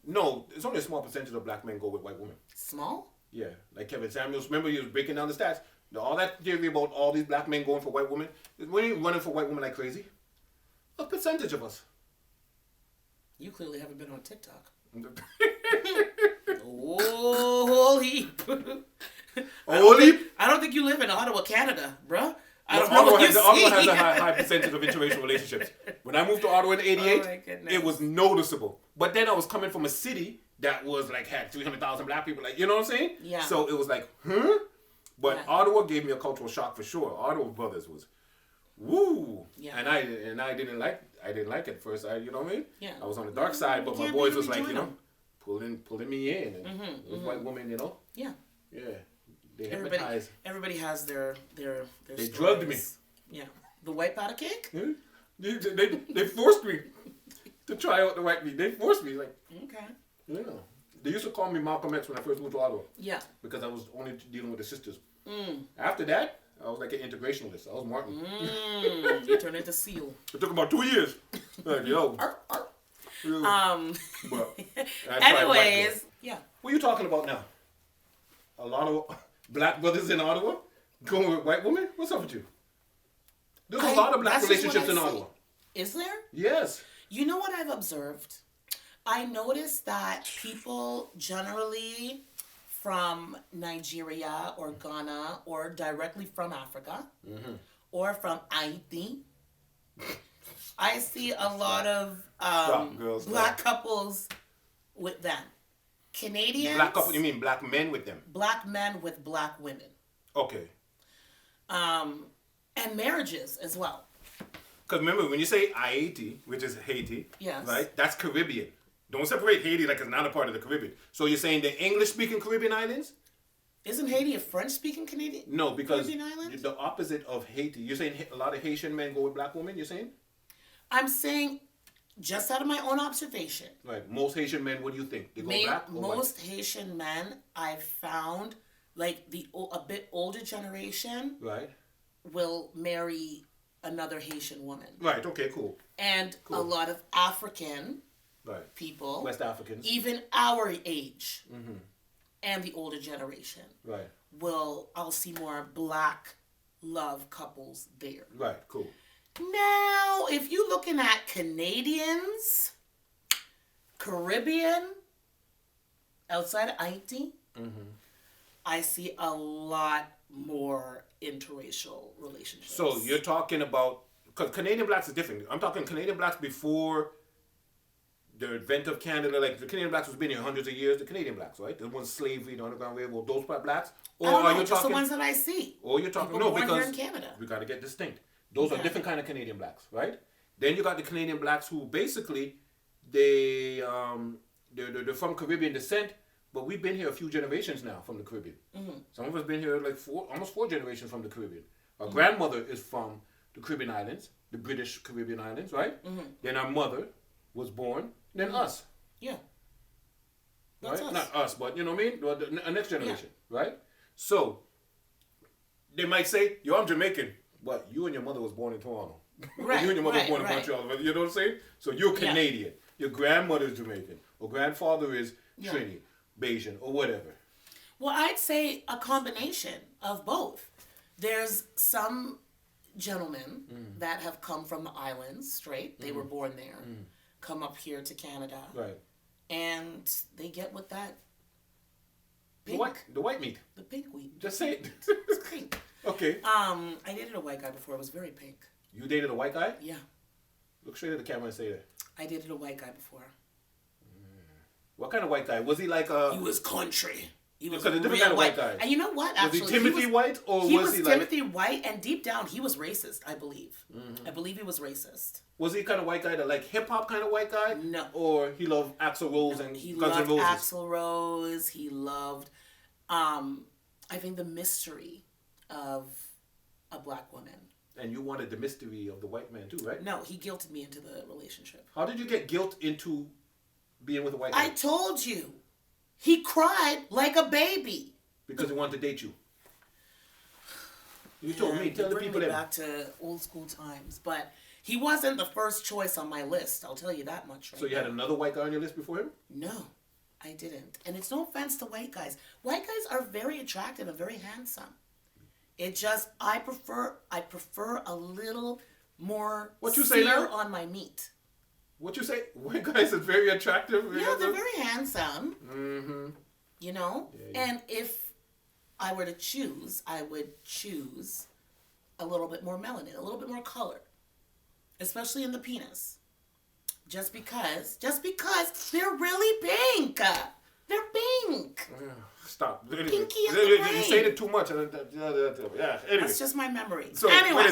No, it's only a small percentage of black men go with white women. Small? Yeah, like Kevin Samuels. Remember, he was breaking down the stats. All that theory about all these black men going for white women. We ain't running for white women like crazy. A percentage of us. You clearly haven't been on TikTok. Oh, heap. I don't think you live in Ottawa, Canada, bruh. I don't know what you see. Ottawa has a high percentage of interracial relationships. When I moved to Ottawa in '88, it was noticeable. But then I was coming from a city that was like had 300,000 black people. Like, you know what I'm saying? Yeah. So it was like, huh? But Ottawa gave me a cultural shock for sure. Ottawa brothers was, woo. Yeah. And I didn't like it at first. You know what I mean? Yeah. I was on the dark side, but my boys was like, you know, pulling me in, and those white women, you know. Yeah. Yeah. They hypnotized. Everybody has their They stories. drugged me. Yeah. The white powder cake? They forced me to try out the white meat. They forced me, like. Okay. Yeah. They used to call me Malcolm X when I first moved to Ottawa. Yeah. Because I was only dealing with the sisters. After that, I was like an integrationalist. I was Martin. You turned into Seal. It took about 2 years. Like, yo. But anyways, yeah. What are you talking about now? A lot of black brothers in Ottawa going with white women? What's up with you? There's a lot of black relationships in Ottawa. Is there? Yes. You know what I've observed? I noticed that people generally from Nigeria or Ghana or directly from Africa or from Haiti, I see a lot of black couples with them. Canadians. Black couple, you mean black men with them? Black men with black women. Okay. And marriages as well. Because remember, when you say Haiti, which is Haiti, yes, right? That's Caribbean. Don't separate Haiti like it's not a part of the Caribbean. So you're saying the English-speaking Caribbean islands? Isn't Haiti a French-speaking Canadian? No, because Caribbean island? The opposite of Haiti. You're saying a lot of Haitian men go with black women, you're saying? I'm saying, just out of my own observation. Right. Most Haitian men, what do you think? They go black or most white? Haitian men, I've found, like a bit older generation, right, will marry another Haitian woman. Right. Okay. Cool. And a lot of African people, West Africans, even our age, and the older generation, right, I'll see more black love couples there. Right. Cool. Now, if you're looking at Canadians, Caribbean, outside of Haiti, I see a lot more interracial relationships. So you're talking about, because Canadian blacks is different. I'm talking Canadian blacks before the advent of Canada. Like the Canadian blacks was been here hundreds of years. The Canadian blacks, right? The ones slavery, the Underground Railroad, those blacks. Or I don't know, are you just talking the ones that I see? Or you're talking people born here in Canada. We got to get distinct. Those are different kind of Canadian blacks, right? Then you got the Canadian blacks who basically they're from Caribbean descent, but we've been here a few generations now from the Caribbean. Some of us been here like almost four generations from the Caribbean. Our grandmother is from the Caribbean islands, the British Caribbean islands, right? Then our mother was born, then us. Yeah. That's right? Us. Not us, but you know what I mean? The next generation, right? So they might say, yo, I'm Jamaican. But you and your mother was born in Toronto. Right. You and your mother was born in Montreal. You know what I'm saying? So you're Canadian. Your grandmother is Jamaican. Or grandfather is Trini, Bayesian, or whatever. Well, I'd say a combination of both. There's some gentlemen that have come from the islands straight. They were born there. Come up here to Canada. Right. And they get with that pink. The white meat. The pink wheat. Just say it. It's pink. Okay. I dated a white guy before. It was very pink. You dated a white guy? Yeah. Look straight at the camera and say that. I dated a white guy before. What kind of white guy? Was he like a... He was country. He was a different kind of white guy. And you know what? Actually, was he Timothy White? Or was he like... Timothy White, and deep down, he was racist, I believe. I believe he was racist. Was he kind of white guy that like hip-hop kind of white guy? No. Or he loved Axl Rose and Guns N' Roses? He loved Axl Rose. He loved, I think, the mystery of a black woman. And you wanted the mystery of the white man too, right? No, he guilted me into the relationship. How did you get guilt into being with a white guy? I told you. He cried like a baby. Because he wanted to date you. You told me. Tell the people that. Back to old school times. But he wasn't the first choice on my list. I'll tell you that much. So you had another white guy on your list before him? No. I didn't. And it's no offense to white guys. White guys are very attractive and very handsome. It just, I prefer a little more What you say sear now? on my meat. What you say? White guys are very attractive. Yeah, they're very handsome. Mm-hmm. You know? Yeah. And if I were to choose, I would choose a little bit more melanin, a little bit more color. Especially in the penis. Just because they're really pink. They're pink. Stop. Pinky in the You brain. said it too much. Yeah. Anyway. That's just my memory. So anyway.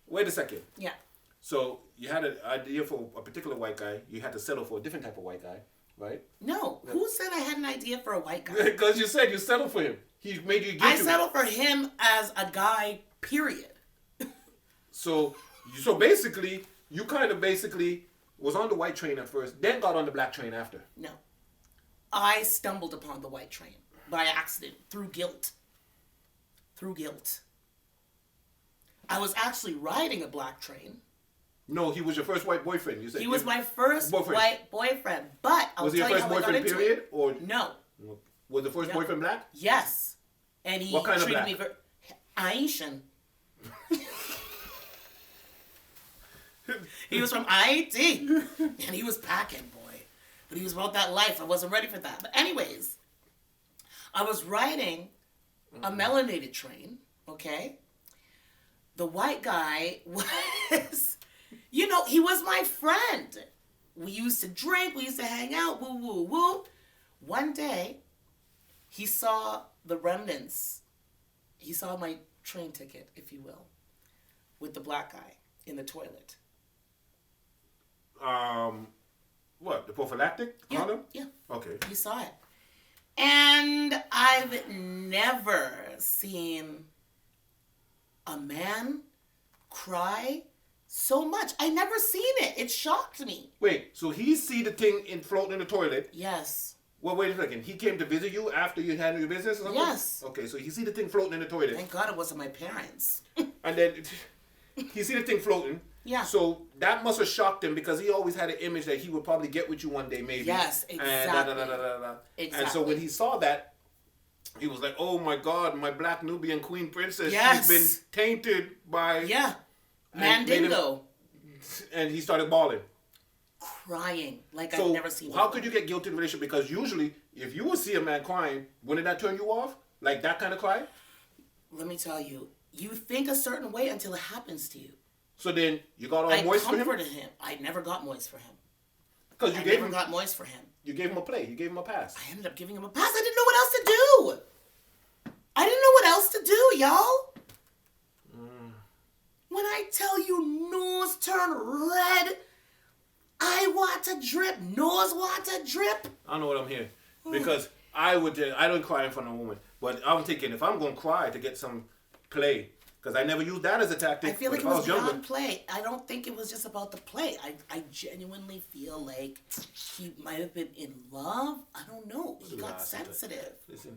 Wait a second. Yeah. So you had an idea for a particular white guy. You had to settle for a different type of white guy, right? No. Who said I had an idea for a white guy? Because you said you settled for him. He made you. I settled for him as a guy. Period. So basically, you kind of was on the white train at first, then got on the black train after. No. I stumbled upon the white train by accident through guilt. I was actually riding a black train. No, he was your first white boyfriend. You said He was my first white boyfriend. But I'll was he tell your you first how I got boyfriend? into Period, it. or No. was the first boyfriend black? Yes. And he What kind of treated black? me very Haitian. He was from Haiti. And he was packing, boy. But he was about that life. I wasn't ready for that. But anyways, I was riding a melanated train, okay? The white guy was, he was my friend. We used to drink. We used to hang out. Woo, woo, woo. One day, he saw the remnants. He saw my train ticket, if you will, with the black guy in the toilet. What, the prophylactic condom? Yeah. Okay. He saw it. And I've never seen a man cry so much. I never seen it. It shocked me. Wait, so he see the thing floating in the toilet. Yes. Well, wait a second. He came to visit you after you handled your business or something? Yes. Okay, so he see the thing floating in the toilet. Thank God it wasn't my parents. And then he see the thing floating. Yeah. So that must have shocked him because he always had an image that he would probably get with you one day, maybe. Yes, exactly. Exactly. And so when he saw that, he was like, "Oh my God, my black Nubian queen princess, Yes. she's been tainted by Yeah. and made him- Mandingo. And he started bawling. Crying like So I've never seen how before. could you get guilty in a relationship? Because usually, if you would see a man crying, wouldn't that turn you off? Like that kind of cry? Let me tell you, you think a certain way until it happens to you. So then you got all I moist for him? comforted him. I never got moist for him. Because I you gave never him got moist for him. you gave him a play. You gave him a pass. I ended up giving him a pass. I didn't know what else to do. I didn't know what else to do, y'all. When I tell you nose turn red, I want to drip. Nose want to drip. I don't know what I'm hearing. Because I don't cry in front of a woman. But I'm thinking if I'm going to cry to get some play, because I never used that as a tactic. I feel like but it if was younger, beyond play. I don't think it was just about the play. I genuinely feel like he might have been in love. I don't know. He got sensitive. Listen.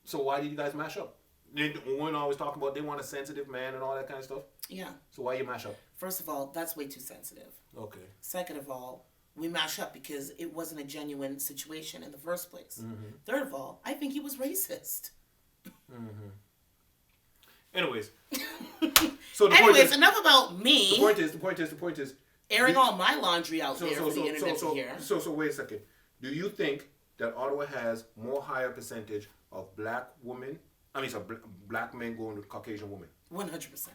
So why did you guys mash up? Women always talk about they want a sensitive man and all that kind of stuff. Yeah. So why you mash up? First of all, that's way too sensitive. Okay. Second of all, we mash up because it wasn't a genuine situation in the first place. Third of all, I think he was racist. Anyways. So Enough about me. The point is. Airing all my laundry out there for the internet to hear. So wait a second. Do you think that Ottawa has more higher percentage of black men going with Caucasian women? 100%.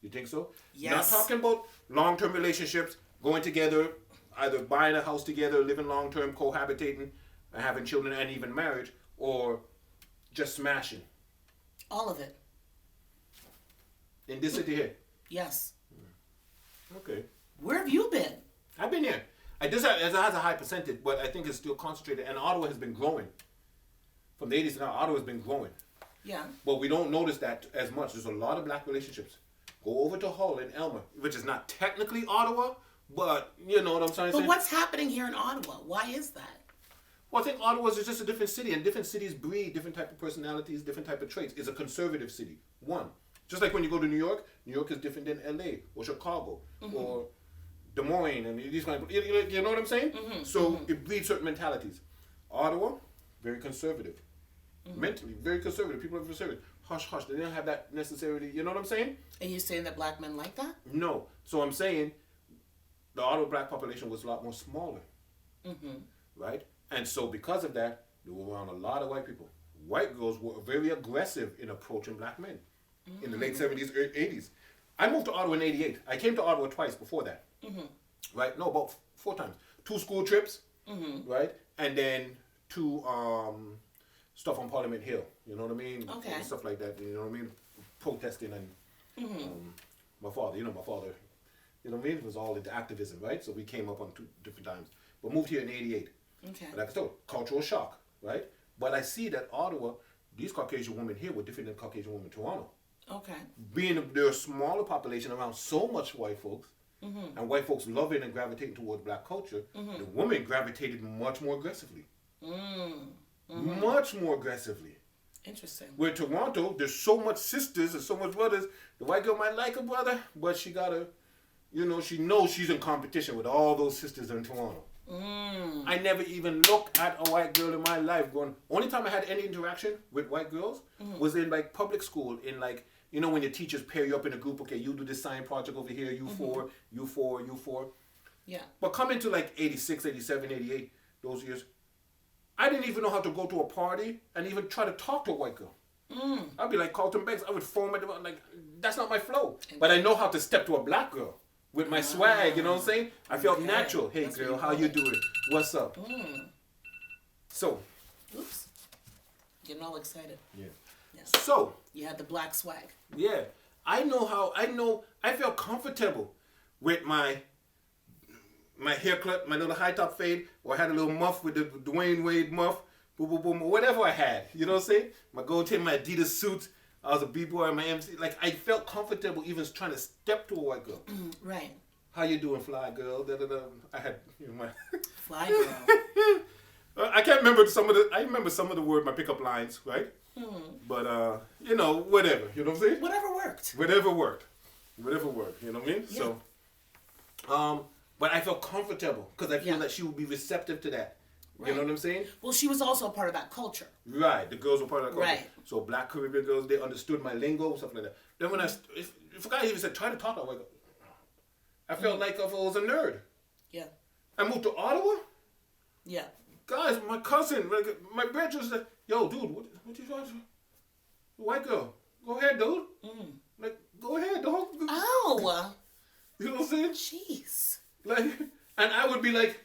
You think so? Yes. Not talking about long-term relationships, going together, either buying a house together, living long-term, cohabitating, and having children, and even marriage, or just smashing. All of it. In this city here. Yes. Okay. Where have you been? I've been here. It has a high percentage, but I think it's still concentrated, and Ottawa has been growing. From the 80s to now, Ottawa has been growing. Yeah. But we don't notice that as much. There's a lot of black relationships. Go over to Hull in Elmer, which is not technically Ottawa, but you know what I'm trying to say. But what's happening here in Ottawa? Why is that? Well, I think Ottawa is just a different city, and different cities breed different type of personalities, different type of traits. It's a conservative city. One. Just like when you go to New York is different than LA or Chicago or Des Moines, and these kind of, you know what I'm saying? So it breeds certain mentalities. Ottawa, very conservative. Mentally, very conservative. People are conservative. Hush, hush. They didn't have that necessarily, you know what I'm saying? And you're saying that black men like that? No. So I'm saying the Ottawa black population was a lot more smaller. Right? And so because of that, they were around a lot of white people. White girls were very aggressive in approaching black men in the late 70s, 80s. I moved to Ottawa in 88. I came to Ottawa twice before that. Right? No, about 4 times. 2 school trips, right? And then 2 stuff on Parliament Hill. You know what I mean? Okay. And stuff like that. You know what I mean? Protesting and my father, you know what I mean? It was all into activism, right? So we came up on 2 different times. But moved here in 88. Okay. Like I told, cultural shock, right? But I see that Ottawa, these Caucasian women here were different than Caucasian women in Toronto. Okay. Being they're a smaller population around so much white folks, and white folks loving and gravitating towards black culture, the women gravitated much more aggressively. Much more aggressively. Interesting. Where Toronto, there's so much sisters and so much brothers. The white girl might like a brother, but she gotta, she knows she's in competition with all those sisters in Toronto. I never even looked at a white girl in my life going, only time I had any interaction with white girls was in like public school, in like, when your teachers pair you up in a group, okay, you do this science project over here, you 4, you 4, you 4. Yeah. But coming to like 86, 87, 88, those years, I didn't even know how to go to a party and even try to talk to a white girl. I'd be like Carlton Banks, I would foam at the mouth, like, that's not my flow. But I know how to step to a black girl. With my swag, you know what I'm saying? I felt natural. Hey, That's girl, how you doing? What's up? So. Oops. Getting all excited. Yeah. Yeah. So. You had the black swag. Yeah. I felt comfortable with my haircut, my little high top fade, or I had a little muff with the Dwayne Wade muff, boom, boom, boom, or whatever I had. You know what I'm saying? My gold chain, my Adidas suits. I was a b-boy in my MC. Like, I felt comfortable even trying to step to a white girl. Right. How you doing, fly girl? Da, da, da. I had my... Fly girl. I can't remember I remember some of the word, my pickup lines, right? But, whatever. You know what I'm saying? Whatever worked. Whatever worked. You know what I mean? Yeah. So, but I felt comfortable because I feel that she would be receptive to that. Right. You know what I'm saying? Well, she was also a part of that culture. Right. The girls were part of that culture. Right. So black Caribbean girls, they understood my lingo, stuff like that. Then when if a guy even said, try to talk that way, I felt like if I was a nerd. Yeah. I moved to Ottawa. Yeah. Guys, my cousin, my brother said, yo, dude, what you trying to do? White girl. Go ahead, dude. Like, go ahead, dog. Oh. You know what I'm saying? Jeez. Like, and I would be like,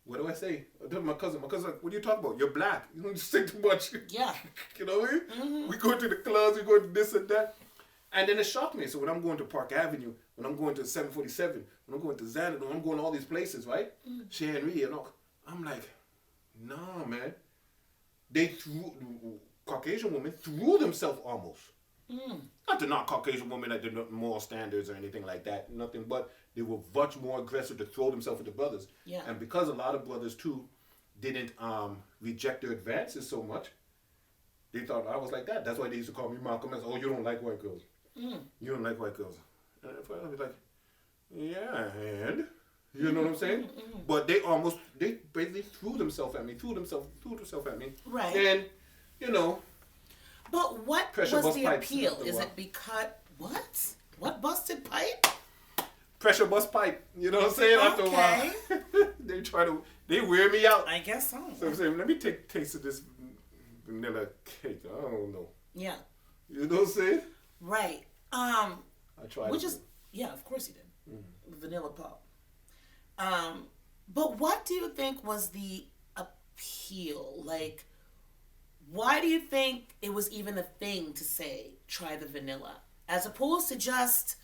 what do I say? I told my cousin, like, what are you talking about? You're black. You don't say too much. Yeah. You know what I mean? We go to the clubs, we go to this and that. And then it shocked me. So when I'm going to Park Avenue, when I'm going to 747, when I'm going to Xanadu, when I'm going to all these places, right? Chez Henry and all, I'm like, nah, man. Caucasian women threw themselves almost. Not to knock Caucasian women at their moral standards or anything like that. Nothing, but they were much more aggressive to throw themselves at the brothers. Yeah. And because a lot of brothers too didn't reject their advances so much, they thought I was like that. That's why they used to call me Malcolm X. Oh, you don't like white girls. You don't like white girls. And I was like, yeah, and you know what I'm saying? But they basically threw themselves at me. Right. And But what Pressure was bust the pipes appeal? after a Is while. it because what? What busted pipe? pressure bust pipe. You know what I'm saying? After a while, they wear me out. I guess so. So I'm saying, let me take a taste of this vanilla cake. I don't know. Yeah. You know what I'm saying? Right. I tried. Yeah, of course you did. Vanilla pop. But what do you think was the appeal? Like, why do you think it was even a thing to say, try the vanilla? As opposed to just,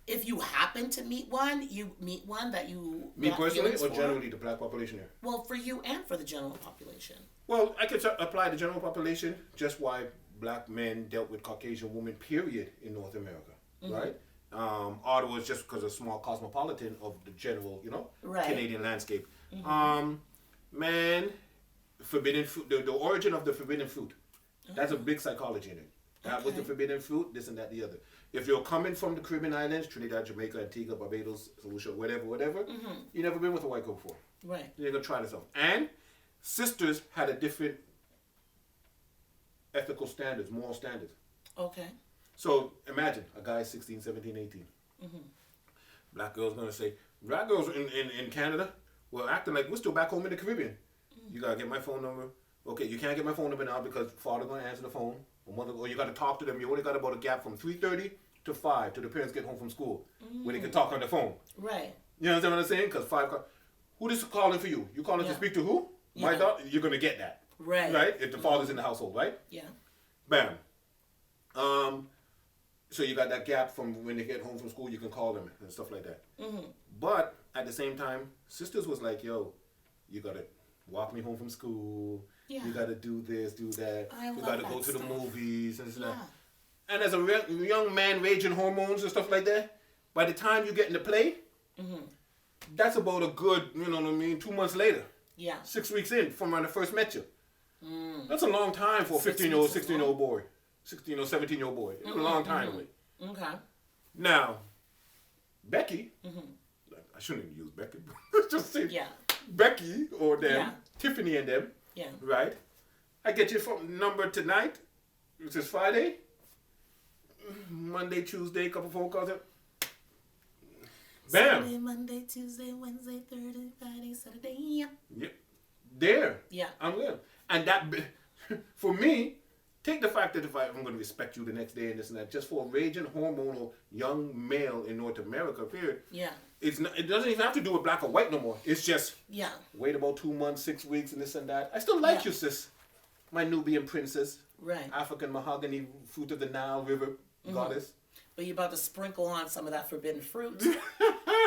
if you happen to meet one, you meet one that you... Me personally, or for. generally the black population here? Well, for you and for the general population. Well, I could apply the general population, just why black men dealt with Caucasian women, period, in North America, right? Ottawa is just because of small cosmopolitan of the general, Canadian landscape. Man, forbidden fruit, the origin of the forbidden fruit, that's a big psychology in it. That was the forbidden fruit, this and that, the other. if you're coming from the Caribbean islands, Trinidad, Jamaica, Antigua, Barbados, St. Lucia, whatever, you never been with a white girl before. Right. You're gonna try this out. And sisters had a different ethical standards, moral standards. Okay. So imagine a guy 16, 17, 18. Black girl's gonna say, black girls in Canada were acting like we're still back home in the Caribbean. You gotta get my phone number. Okay, you can't get my phone number now because father gonna answer the phone. Or you gotta talk to them. You only got about a gap from 3:30 to 5 till the parents get home from school, where they can talk on the phone. Right. You understand what I'm saying? Because 5. Who is calling for you? You calling to speak to who? My daughter. You're gonna get that. Right. Right. If the father's in the household, right? Yeah. Bam. So you got that gap from when they get home from school, you can call them and stuff like that. But at the same time, sisters was like, yo, you gotta walk me home from school. Yeah. You gotta do this, do that. You love gotta that go to the stuff. movies and this and Yeah. that. And as a young man raging hormones and stuff like that, by the time you get into play, that's about a good, 2 months later. Yeah. 6 weeks in from when I first met you. That's a long time for a 15-year-old, 16-year-old boy. 16 or 17-year-old boy. It's a long time away. Okay. Now, Becky, I shouldn't even use Becky. Just say Becky or them, Tiffany and them, right? I get your phone number tonight, which is Friday, Monday, Tuesday, couple phone calls. Bam. Sunday, Monday, Tuesday, Wednesday, Thursday, Friday, Saturday. Yeah. Yep. There. Yeah. I'm there. And that, for me, take the fact that if I'm going to respect you the next day and this and that, just for a raging hormonal young male in North America, period. Yeah. It's not, it doesn't even have to do with black or white no more. It's just wait about 2 months, 6 weeks, and this and that. I still like you, sis. My Nubian princess. Right. African mahogany, fruit of the Nile River goddess. But you're about to sprinkle on some of that forbidden fruit.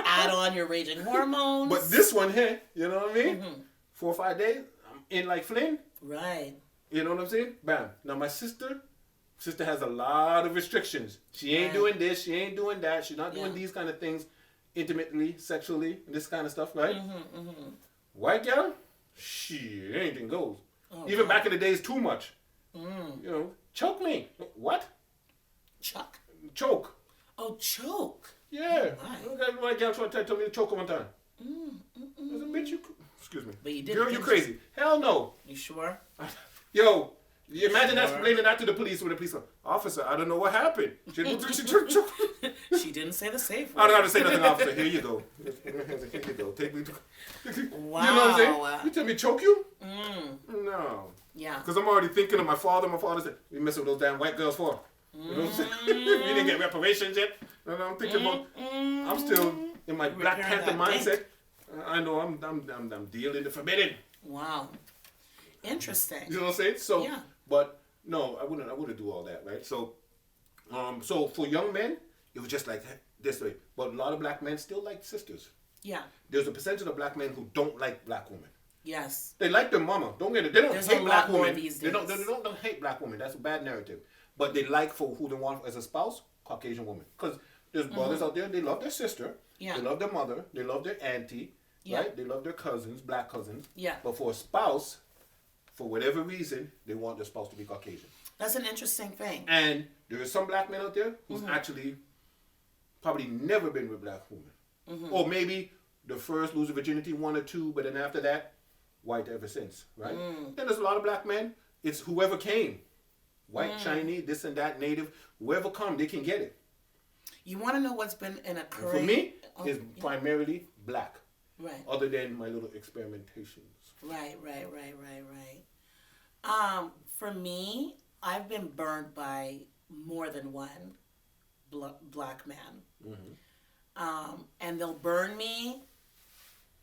Add on your raging hormones. But this one here, you know what I mean? 4 or 5 days, I'm in like Flynn. Right. You know what I'm saying? Bam. Now my sister has a lot of restrictions. She ain't doing this. She ain't doing that. She's not doing these kind of things intimately, sexually, this kind of stuff, right? White girl, shit, anything goes. Oh, even back in the days, too much. Choke me. What? Chuck. Choke. Oh, choke. Yeah. White girl tried to tell me to choke her one time. I said, bitch, excuse me. But you did. Girl, you crazy. Hell no. You sure? Yo, you imagine that explaining that to the police when the police go, officer, I don't know what happened. She She didn't say the safe I word. don't have to say nothing, officer. Here you go. Here you go. Take me to... Wow. You know what I'm saying? You tell me choke you? No. Yeah. Because I'm already thinking of my father. My father said, we messing with those damn white girls for. You know what I'm saying? We didn't get reparations yet. And I'm thinking about, I'm still in my Black Panther mindset. I know I'm dealing the forbidden. Wow. Interesting. You know what I'm saying? So, but no, I wouldn't do all that, right? So, so for young men, it was just like this way. But a lot of black men still like sisters. Yeah. There's a percentage of black men who don't like black women. Yes. They like their mama. Don't get it. They don't hate black women. These They days. don't hate black women. That's a bad narrative. But they like for who they want as a spouse, Caucasian woman. Because there's brothers out there, they love their sister. Yeah. They love their mother. They love their auntie. Right? They love their cousins, black cousins. Yeah. But for a spouse, for whatever reason, they want their spouse to be Caucasian. That's an interesting thing. And there is some black men out there who's actually probably never been with black women. Or maybe the first lose virginity 1 or 2, but then after that, white ever since, right? Then there's a lot of black men, it's whoever came. White, Chinese, this and that, native, whoever come, they can get it. You want to know what's been in a And for me, it's primarily black. Right. Other than my little experimentations. Right. For me, I've been burned by more than one black man. And they'll burn me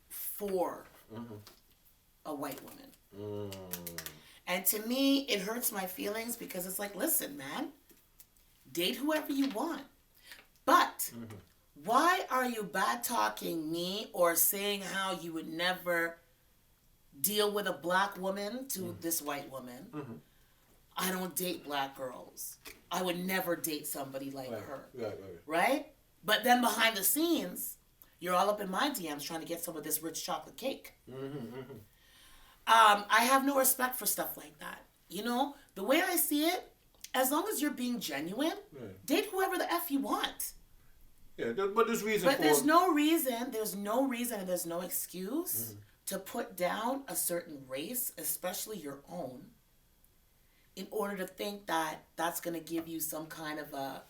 for a white woman. And to me, it hurts my feelings because it's like, listen, man, date whoever you want. But why are you bad talking me or saying how you would never deal with a black woman to this white woman? I don't date black girls. I would never date somebody like her. Right? But then behind the scenes, you're all up in my DMs trying to get some of this rich chocolate cake. I have no respect for stuff like that. You know, the way I see it, As long as you're being genuine, date whoever the F you want. Yeah, but there's reason But for... there's no reason, and there's no excuse to put down a certain race, especially your own, in order to think that that's going to give you some kind of a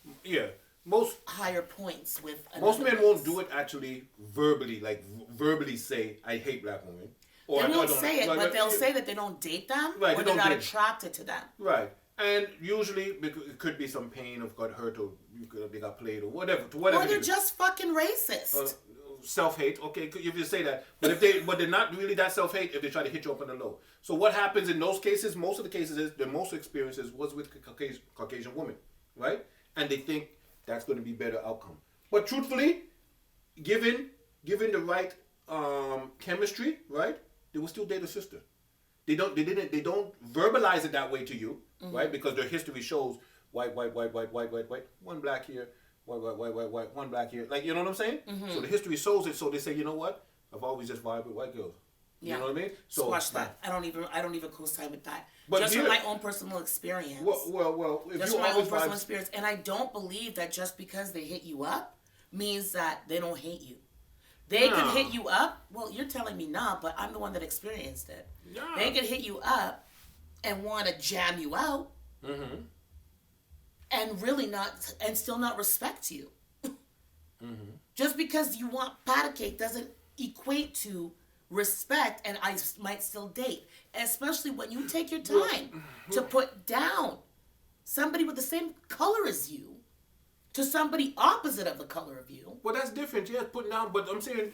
most higher points with most men race. won't do it actually verbally, like verbally say I hate black women. Or They I won't don't say it, like, but they'll say that they don't date them, Right, or they they're don't not date. attracted to them. Right, and usually it could be some pain of got hurt or they got played or whatever. Or they're just fucking racist. Self-hate, okay, if you say that, but but they're not really that self-hate if they try to hit you up on the low. So what happens in those cases? Most of the cases is the most experiences was with Caucasian women, right? And they think that's going to be better outcome. But truthfully, given the right chemistry, right, they will still date a sister. They don't verbalize it that way to you, right? Because their history shows white, one black here. White, one black here. Like, you know what I'm saying? So the history shows it. So they say, you know what? I've always just vibed with white girls. Yeah. You know what I mean? So squash that. I don't even co-sign with that. But just from my own personal experience. Well. If just you from my own always personal experience, and I don't believe that just because they hit you up means that they don't hate you. They could hit you up. Well, you're telling me not, but I'm the one that experienced it. Yeah. They could hit you up and want to jam you out. And really not, and still not respect you. Just because you want patty cake doesn't equate to respect, and I might still date. Especially when you take your time to put down somebody with the same color as you to somebody opposite of the color of you. Well, that's different. Yeah, putting down, but I'm saying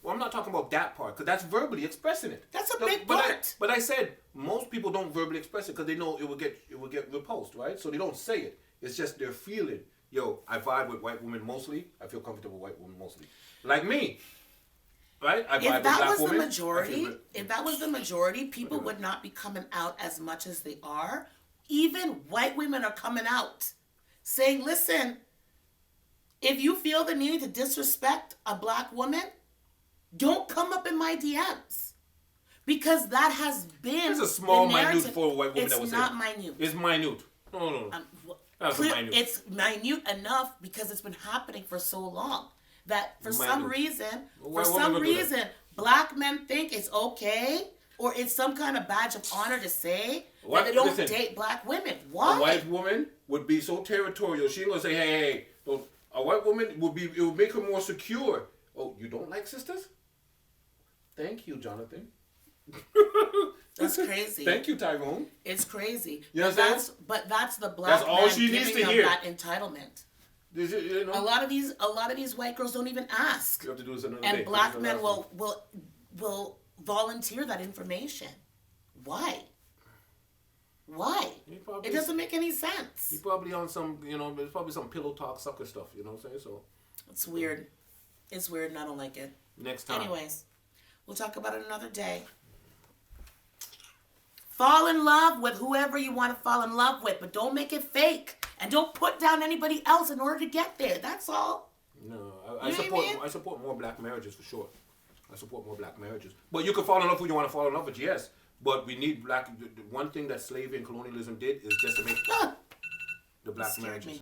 I'm not talking about that part, because that's verbally expressing it. That's a big part. But I said most people don't verbally express it because they know it will get repulsed, right? So they don't say it. It's just their feeling. Yo, I vibe with white women mostly. I feel comfortable with white women mostly. Like me, right? I vibe with black women. If that was the majority, people would not be coming out as much as they are. Even white women are coming out saying, listen, if you feel the need to disrespect a black woman, don't come up in my DMs. Because that has been It's a small minute for a white woman that was It's not minute. It's minute. No. It's minute enough because it's been happening for so long that for some reason, black men think it's okay or it's some kind of badge of honor to say that they don't date black women. Why? A white woman would be so territorial. She ain't gonna say, hey. A white woman it would make her more secure. Oh, you don't like sisters? Thank you, Jonathan. That's crazy. Thank you, Tyrone. It's crazy. You know what I'm saying? But that's the black that's all man she giving needs to them hear. that entitlement. You know? A lot of these white girls don't even ask. You have to do this another and day. Black men will volunteer that information. Why? It doesn't make any sense. He's probably on some, there's probably some pillow talk sucker stuff, you know what I'm saying? So it's weird. It's weird and I don't like it. Next time. Anyways, we'll talk about it another day. Fall in love with whoever you want to fall in love with, but don't make it fake. And don't put down anybody else in order to get there. That's all. No, I support more black marriages for sure. I support more black marriages. But you can fall in love with who you want to fall in love with, yes. But we need black. The one thing that slavery and colonialism did is just to make the black marriages.